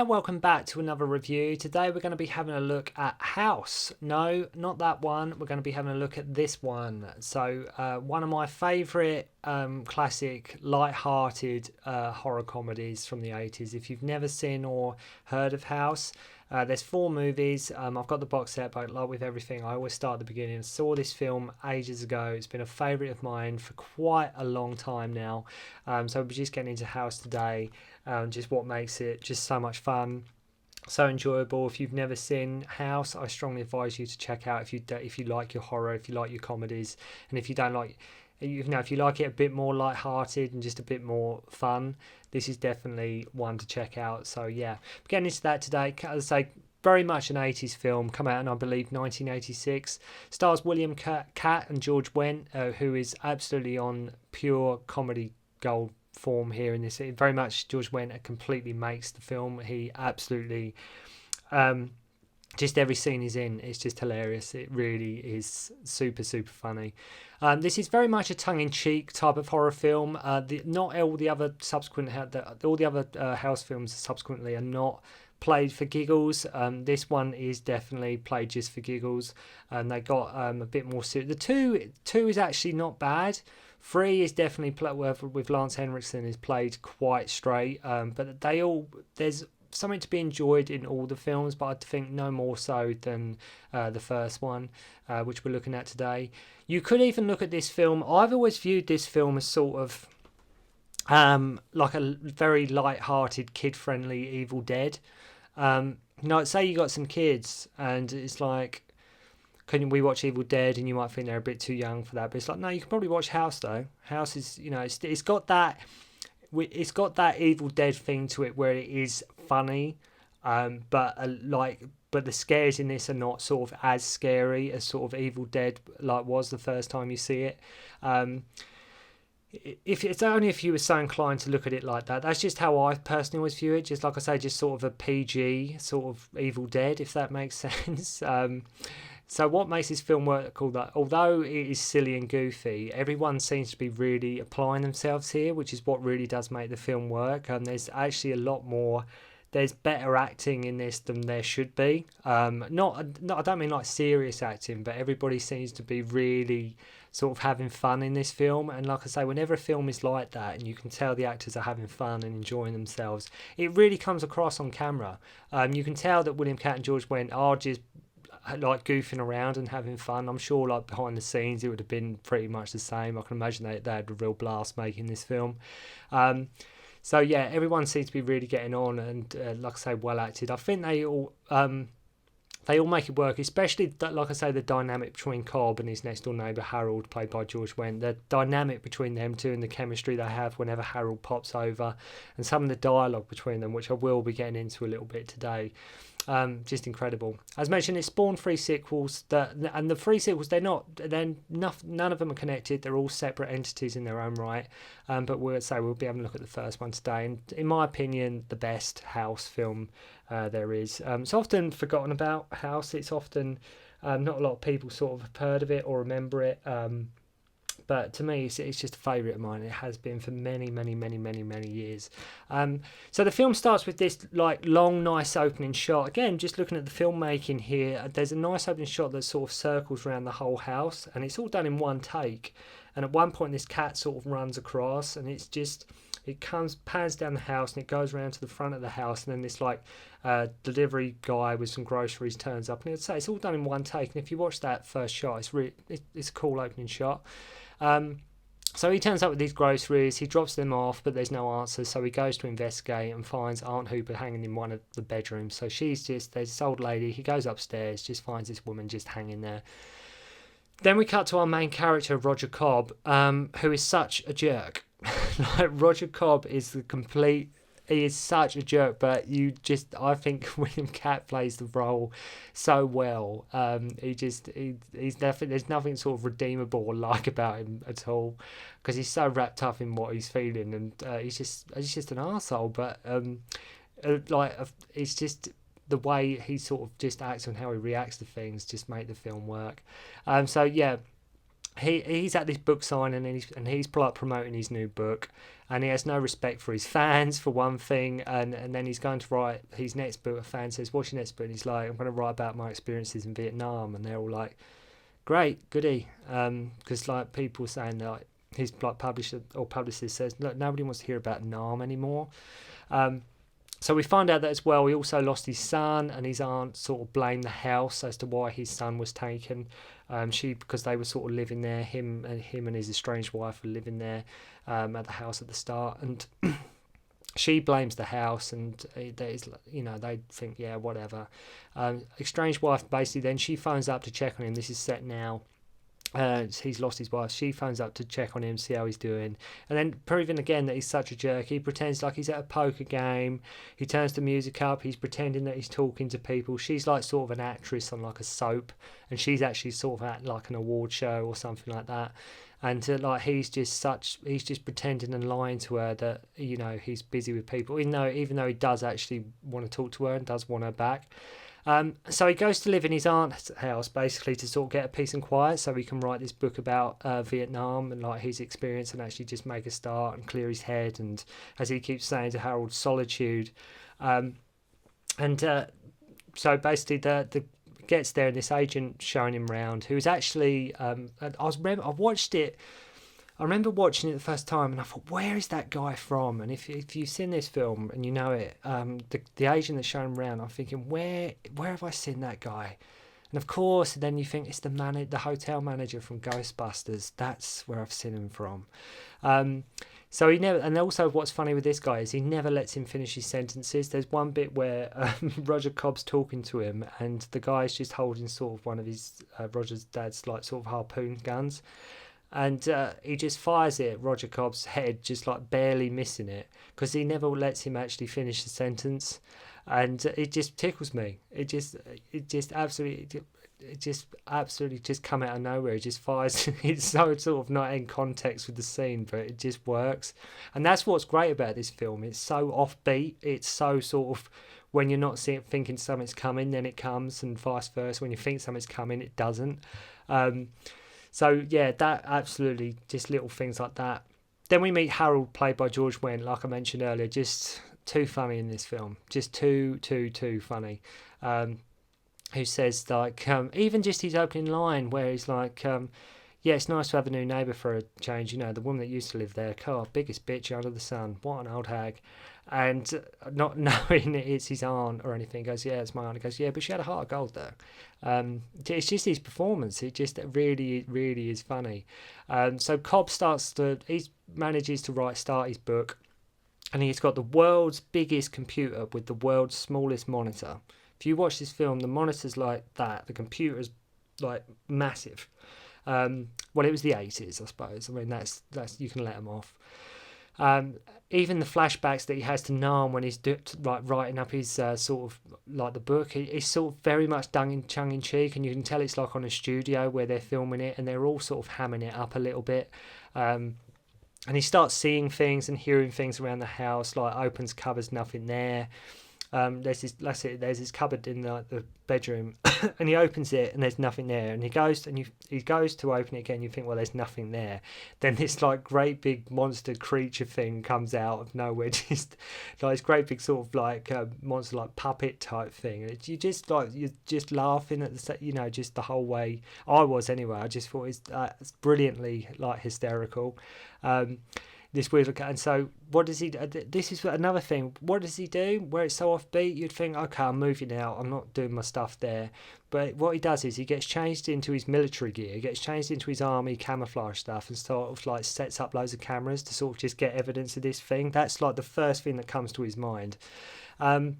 there, welcome back to another review. Today we're going to be having a look at House. No, not that one. We're going to be having a look at this one. So one of my favourite classic light-hearted horror comedies from the 80s. If you've never seen or heard of House, there's 4 movies. I've got the box set, but like with everything, I always start at the beginning. I saw this film ages ago. It's been a favourite of mine for quite a long time now. So we're just getting into House today. Just what makes it just so much fun, so enjoyable. If you've never seen House, I strongly advise you to check out if you like your horror, if you like your comedies, and if you don't like, if you like it a bit more light-hearted and just a bit more fun, this is definitely one to check out. So yeah, we're getting into that today. As I say, very much an 80s film, come out in I believe 1986. Stars William Katt and George Wendt, who is absolutely on pure comedy gold form here in this. It very much George Wendt completely makes the film. He absolutely just every scene he's in, it's just hilarious. It really is super funny. This is very much a tongue-in-cheek type of horror film. Not all the other House films subsequently are not played for giggles. This one is definitely played just for giggles, and they got a bit more serious. The two is actually not bad. 3 is definitely with Lance Henriksen is played quite straight, but there's something to be enjoyed in all the films, but I think no more so than the first one, which we're looking at today. You could even look at this film. I've always viewed this film as sort of like a very light-hearted, kid-friendly Evil Dead. Say you got some kids and it's like, can we watch Evil Dead? And you might think they're a bit too young for that, but it's like, no, you can probably watch House though. House is, it's got that Evil Dead thing to it where it is funny, but the scares in this are not sort of as scary as sort of Evil Dead like was the first time you see it. If it's only if you were so inclined to look at it like that. That's just how I personally always view it. Just like I say, just sort of a PG sort of Evil Dead, if that makes sense. So what makes this film work? Although it is silly and goofy, everyone seems to be really applying themselves here, which is what really does make the film work. There's actually a lot more. There's better acting in this than there should be. I don't mean like serious acting, but everybody seems to be really sort of having fun in this film. And like I say, whenever a film is like that and you can tell the actors are having fun and enjoying themselves, it really comes across on camera. You can tell that William Katt and George Wendt are just like goofing around and having fun. I'm sure like behind the scenes it would have been pretty much the same. I can imagine they had a real blast making this film. So yeah, everyone seems to be really getting on, and like I say, well acted. I think they all make it work, especially like I say, the dynamic between Cobb and his next door neighbour Harold, played by George Wendt. The dynamic between them two and the chemistry they have whenever Harold pops over, and some of the dialogue between them, which I will be getting into a little bit today. Just incredible. As mentioned, it spawned 3 sequels, and the 3 sequels, none of them are connected. They're all separate entities in their own right. But we'll be having a look at the first one today, and in my opinion, the best House film there is. It's often forgotten about, House. It's often not a lot of people sort of have heard of it or remember it. But to me, it's just a favourite of mine. It has been for many years. So the film starts with this like long, nice opening shot. Again, just looking at the filmmaking here, there's a nice opening shot that sort of circles around the whole house, and it's all done in one take. And at one point, this cat sort of runs across, and it pans down the house, and it goes around to the front of the house, and then this like delivery guy with some groceries turns up, and it's all done in one take. And if you watch that first shot, it's a cool opening shot. So he turns up with these groceries, he drops them off, but there's no answer, so he goes to investigate and finds Aunt Hooper hanging in one of the bedrooms. So there's this old lady, he goes upstairs, just finds this woman just hanging there. Then we cut to our main character, Roger Cobb, who is such a jerk. Like, Roger Cobb is he is such a jerk, but I think William Katt plays the role so well. He's definitely, there's nothing sort of redeemable or like about him at all, because he's so wrapped up in what he's feeling, and he's just an arsehole. But it's just the way he sort of just acts and how he reacts to things just make the film work. So yeah. he's at this book signing, and he's like promoting his new book, and he has no respect for his fans for one thing, and then he's going to write his next book. A fan says, "What's your next book?" And he's like, "I'm going to write about my experiences in Vietnam," and they're all like, "Great, goody," because like people saying that like, his like publisher or publicist says, "Look, nobody wants to hear about Nam anymore." So we find out that as well, he also lost his son, and his aunt sort of blamed the house as to why his son was taken. Because they were sort of living there, him and his estranged wife were living there at the house at the start, and she blames the house, and they think, yeah, whatever. Estranged wife basically then she phones up to check on him. This is set now. He's lost his wife. She phones up to check on him, see how he's doing, and then proving again that he's such a jerk. He pretends like he's at a poker game. He turns the music up. He's pretending that he's talking to people. She's like sort of an actress on like a soap, and she's actually sort of at like an award show or something like that. And like he's just pretending and lying to her that he's busy with people, even though he does actually want to talk to her and does want her back. So he goes to live in his aunt's house basically to sort of get a peace and quiet so he can write this book about Vietnam and like his experience and actually just make a start and clear his head, and as he keeps saying to Harold, solitude. So basically the gets there, and this agent showing him around who is actually I remember watching it the first time, and I thought, where is that guy from? And if you've seen this film and you know it, the agent that's showing him around, I'm thinking, where have I seen that guy? And of course, then you think it's the hotel manager from Ghostbusters. That's where I've seen him from. So he never, and also what's funny with this guy is he never lets him finish his sentences. There's one bit where Roger Cobb's talking to him, and the guy's just holding sort of one of his Roger's dad's like sort of harpoon guns. And he just fires it at Roger Cobb's head, just like barely missing it, because he never lets him actually finish the sentence, and it just tickles me. It just absolutely just come out of nowhere. It just fires. It's so sort of not in context with the scene, but it just works, and that's what's great about this film. It's so offbeat. It's so sort of when you're not thinking something's coming, then it comes, and vice versa. When you think something's coming, it doesn't. So yeah, that absolutely just little things like that. Then we meet Harold, played by George Wendt, like I mentioned earlier, just too funny in this film, just too funny. Who says like even just his opening line where he's like, yeah, it's nice to have a new neighbour for a change. The woman that used to live there, biggest bitch under the sun. What an old hag. And not knowing it's his aunt or anything, goes, yeah, it's my aunt. He goes, yeah, but she had a heart of gold though. It's just his performance. It just really, really is funny. So Cobb he manages to start his book, and he's got the world's biggest computer with the world's smallest monitor. If you watch this film, the monitor's like that. The computer's like massive. Well, it was the 80s, I suppose. I mean, that's you can let them off. Even the flashbacks that he has to Nam when he's writing up his sort of like the book, he's sort of very much tongue in cheek, and you can tell it's like on a studio where they're filming it, and they're all sort of hamming it up a little bit. And he starts seeing things and hearing things around the house, like opens cupboards, nothing there. There's this cupboard in the bedroom, and he opens it and there's nothing there, and he goes to open it again. You think, well, there's nothing there. Then this like great big monster creature thing comes out of nowhere, just like this great big sort of like monster like puppet type thing. And you're just laughing at just the whole way. I was anyway. I just thought it's brilliantly like hysterical. This weird look, and so what does he do? This is another thing. What does he do? Where it's so offbeat, you'd think, okay, I'm moving out. I'm not doing my stuff there. But what he does is he gets changed into his military gear. He gets changed into his army camouflage stuff, and sort of like sets up loads of cameras to sort of just get evidence of this thing. That's like the first thing that comes to his mind. And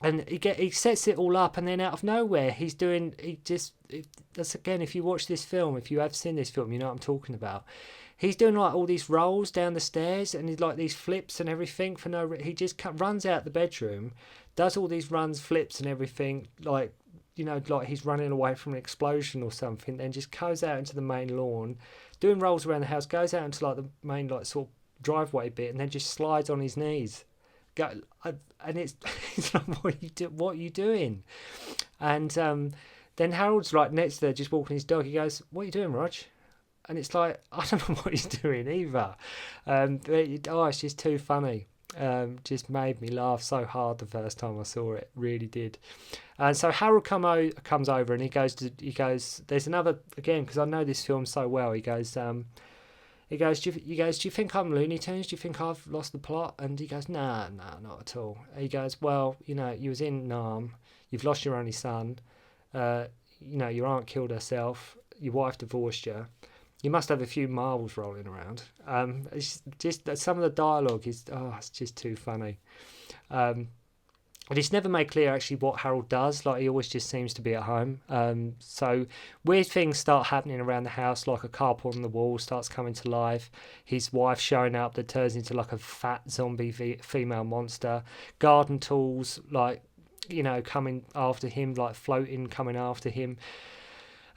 he sets it all up, and then out of nowhere, that's again, if you watch this film, if you have seen this film, you know what I'm talking about. He's doing like all these rolls down the stairs, and he's like these flips and everything for no reason. He just runs out the bedroom, does all these runs, flips and everything, like he's running away from an explosion or something, then just goes out into the main lawn, doing rolls around the house, goes out into like the main like sort of driveway bit, and then just slides on his knees. And it's like, what are you doing? And then Harold's right next to there, just walking his dog. He goes, "What are you doing, Rog?" and it's like, I don't know what he's doing either. It's just too funny. Just made me laugh so hard the first time I saw it, really did. And so Harold comes over and he goes, there's another, again, because I know this film so well, he goes, do you think I'm Looney Tunes? Do you think I've lost the plot? And he goes, nah, not at all. He goes, well, you was in Nam, you've lost your only son, your aunt killed herself, your wife divorced you. You must have a few marbles rolling around. It's just some of the dialogue is, it's just too funny. And it's never made clear actually what Harold does. Like, he always just seems to be at home. So weird things start happening around the house, like a carpet on the wall starts coming to life. His wife showing up that turns into like a fat zombie female monster. Garden tools, like, coming after him, like floating, coming after him.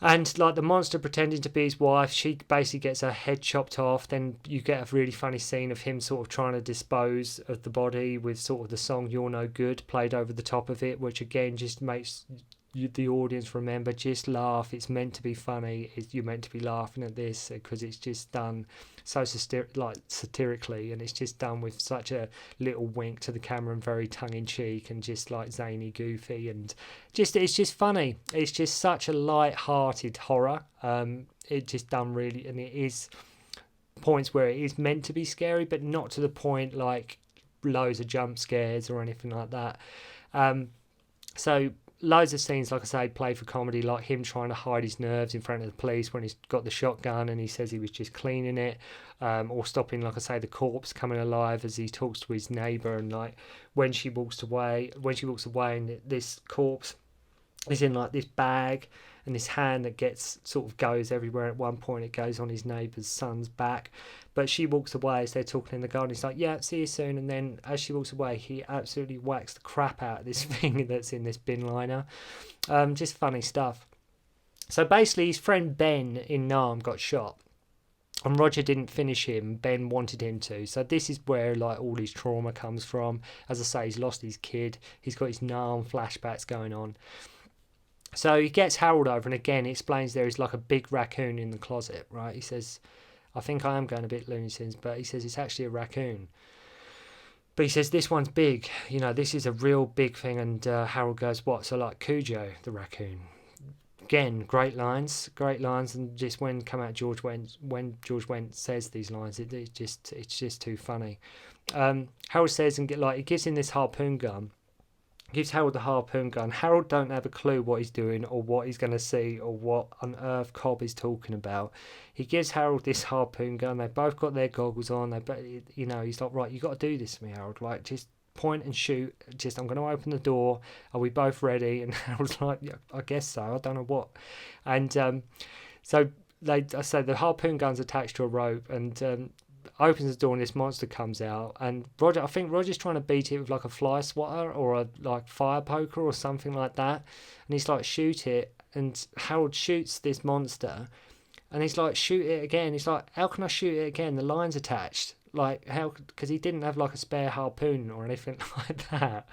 And like the monster pretending to be his wife, she basically gets her head chopped off. Then you get a really funny scene of him sort of trying to dispose of the body with sort of the song You're No Good played over the top of it, which again just makes the audience remember, just laugh. It's meant to be funny. You're meant to be laughing at this because it's just done so satirically, and it's just done with such a little wink to the camera and very tongue-in-cheek and just like zany, goofy, and it's just funny. It's just such a light-hearted horror. It just done really, and it is points where it is meant to be scary, but not to the point like loads of jump scares or anything like that. So loads of scenes, like I say, played for comedy, like him trying to hide his nerves in front of the police when he's got the shotgun and he says he was just cleaning it, or stopping, like I say, the corpse coming alive as he talks to his neighbour, and like when she walks away and this corpse is in like this bag, and this hand that gets sort of goes everywhere. At one point it goes on his neighbour's son's back, but she walks away as they're talking in the garden. He's like, yeah, see you soon. And then as she walks away, he absolutely whacks the crap out of this thing that's in this bin liner. Just funny stuff. So basically his friend Ben in Nam got shot, and Roger didn't finish him. Ben wanted him to. So this is where like all his trauma comes from. As I say, he's lost his kid. He's got his Nam flashbacks going on. So he gets Harold over, and again, he explains there is like a big raccoon in the closet, right? He says, I think I am going a bit Looney Tunes, but he says it's actually a raccoon. But he says, this one's big, this is a real big thing. And Harold goes, what? So like Cujo, the raccoon. Again, great lines. And just when George Wendt says these lines, it's just too funny. Harold says, and he gives him this harpoon gun. Gives Harold the harpoon gun. Harold don't have a clue what he's doing or what he's going to see or what on earth Cobb is talking about. He gives Harold this harpoon gun. They both got their goggles on. He's like, right, you got to do this for me, Harold. Like, just point and shoot. I'm going to open the door. Are we both ready? And Harold's like, yeah, I guess so. I don't know what. And so the harpoon gun's attached to a rope, and opens the door and this monster comes out, and I think Roger's trying to beat it with like a fly swatter or a like fire poker or something like that, and he's like, shoot it, and Harold shoots this monster, and he's like, shoot it again. He's like, how can I shoot it again? The line's attached. Like, how? Because he didn't have like a spare harpoon or anything like that.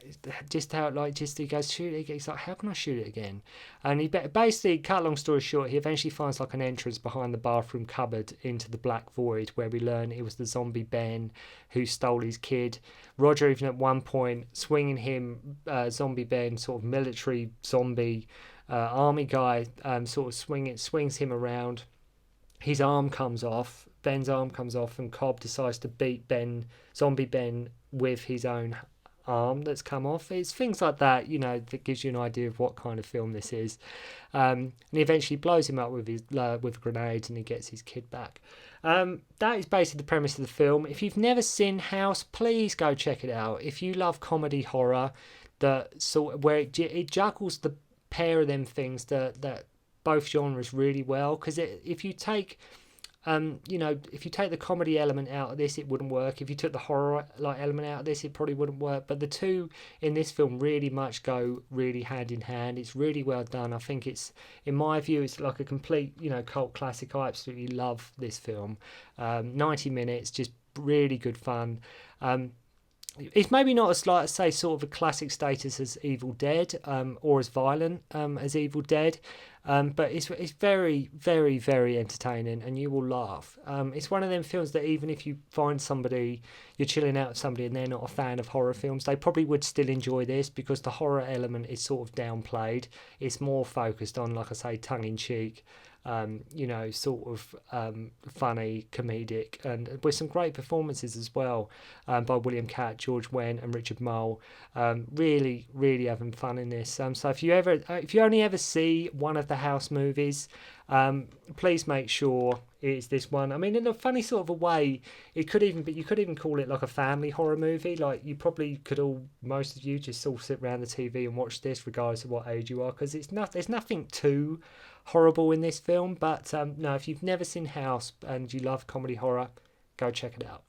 He goes, shoot it. He's like, how can I shoot it again? And he basically, cut long story short, he eventually finds like an entrance behind the bathroom cupboard into the black void, where we learn it was the zombie Ben who stole his kid. Roger even at one point swinging him, zombie Ben, sort of military zombie army guy, sort of swings him around. His arm comes off. Ben's arm comes off, and Cobb decides to beat zombie Ben with his own arm that's come off. It's things like that, that gives you an idea of what kind of film this is. And he eventually blows him up with grenades, and he gets his kid back. That is basically the premise of the film. If you've never seen House, please go check it out. If you love comedy horror, where it juggles the pair of them things that both genres really well, because if you take the comedy element out of this, it wouldn't work. If you took the horror element out of this, it probably wouldn't work. But the two in this film really much go really hand in hand. It's really well done. I think in my view, it's like a complete, cult classic. I absolutely love this film. 90 minutes, just really good fun. it's maybe not as, like I say, sort of a classic status as Evil Dead, or as violent as Evil Dead, but it's very, very, very entertaining, and you will laugh. It's one of them films that even if you find somebody, you're chilling out with somebody and they're not a fan of horror films, they probably would still enjoy this, because the horror element is sort of downplayed. It's more focused on, like I say, tongue in cheek, sort of funny, comedic, and with some great performances as well, by William Katt, George Wendt, and Richard Mole. Really, really having fun in this. So if you only ever see one of the House movies, please make sure it's this one. I mean, in a funny sort of a way, it could even be, you could even call it like a family horror movie. Like, you probably could most of you just all sit around the TV and watch this, regardless of what age you are, because there's nothing too horrible in this film. But no, if you've never seen House and you love comedy horror, go check it out.